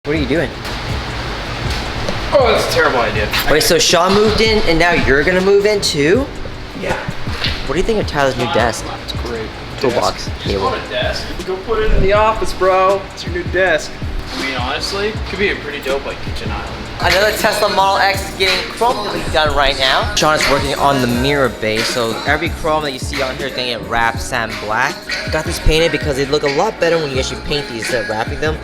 What are you doing? Oh, that's a terrible idea. Wait, so Sean moved in and now you're gonna move in too? Yeah. What do you think of Tyler's new desk? It's great. Toolbox. It's not a desk. Go put it in the office, bro. It's your new desk. I mean, honestly, it could be a pretty dope like kitchen island. Another Tesla Model X is getting chrome done right now. Sean is working on the mirror base, so every chrome that you see on here is gonna get wrapped sand black. Got these painted because they look a lot better when you actually paint these instead of wrapping them.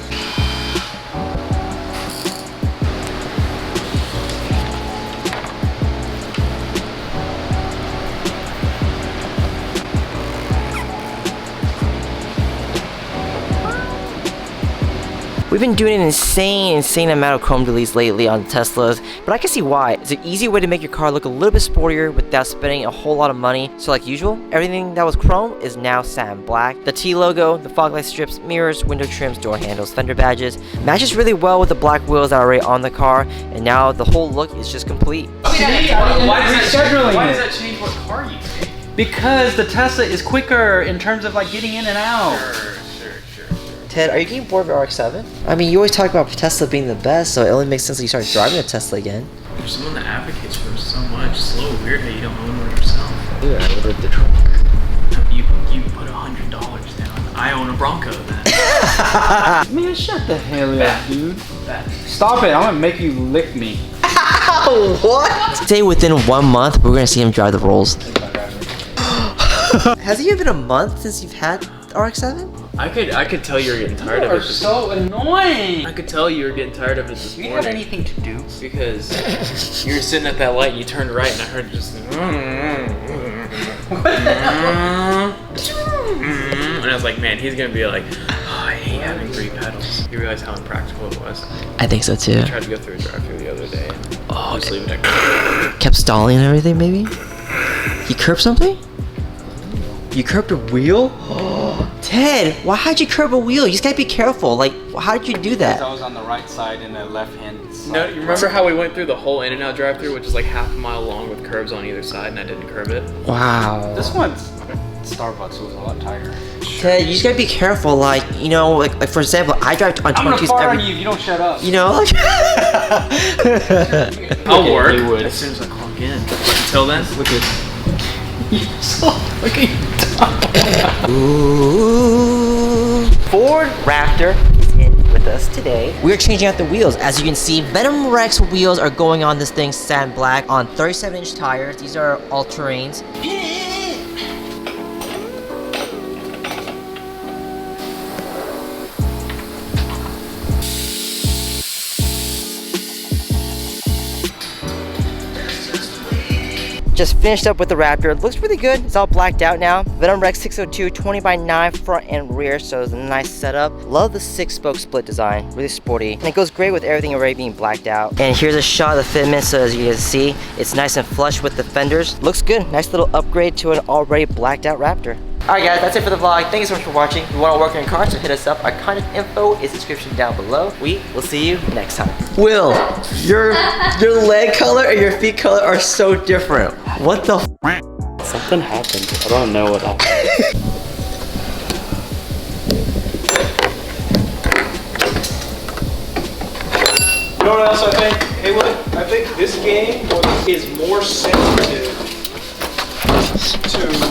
We've been doing an insane amount of chrome deletes lately on Teslas, but I can see why. It's an easy way to make your car look a little bit sportier without spending a whole lot of money. So like usual, everything that was chrome is now sand black. The T logo, the fog light strips, mirrors, window trims, door handles, fender badges matches really well with the black wheels that are already on the car, and now the whole look is just complete. Why does that change what car you take? Because the Tesla is quicker in terms of like getting in and out. Sure. Ted, are you getting bored of RX-7? I mean, you always talk about Tesla being the best, so it only makes sense that you start driving a Tesla again. There's someone that advocates for them so much. It's a little weird how you don't own one yourself. Yeah, I ordered the trunk. You put $100 down. I own a Bronco then. Man, shut the hell up, dude. Stop it, I'm gonna make you lick me. What? Say within 1 month, we're gonna see him drive the Rolls. Has it even been a month since you've had RX-7? I could tell you were getting tired of it. You are so annoying. I could tell you were getting tired of it this morning. You have anything to do? Because you were sitting at that light and you turned right and I heard just and I was like, man, he's gonna be like, oh, I hate having 3 pedals. You realize how impractical it was. I think so too. I tried to go through a drive-thru the other day and just leave it at Kept stalling and everything, maybe? You curbed something? You curbed a wheel? Ted, how'd you curb a wheel? You just gotta be careful. Like, how did you do that? I was on the right side and the left hand side. No, you remember how we went through the whole In-N-Out drive-thru, which is like half a mile long with curbs on either side, and I didn't curb it? Wow. This one's Starbucks was a lot tighter. Ted, you just gotta be careful. Like, you know, like for example, I drive on 22s I'm gonna fart on you if you don't shut up. You know, like. I'll work as soon as I clock in. Until then, look at. Look at you. Ooh. Ford Raptor is in with us today. We're changing out the wheels. As you can see, VenomRex wheels are going on this thing sand black on 37-inch tires. These are all-terrains. Just finished up with the Raptor. It looks really good. It's all blacked out now. VenomRex 602 20x9 front and rear, so it's a nice setup. Love the 6-spoke split design, really sporty. And it goes great with everything already being blacked out. And here's a shot of the fitment, so as you can see, it's nice and flush with the fenders. Looks good. Nice little upgrade to an already blacked out Raptor. Alright guys, that's it for the vlog. Thank you so much for watching. If you want to work on your car, so hit us up. Our contact info is in the description down below. We will see you next time. Will, your leg color and your feet color are so different. What the f? Something happened. I don't know what happened. You know what else I think, Haywood? I think this game is more sensitive to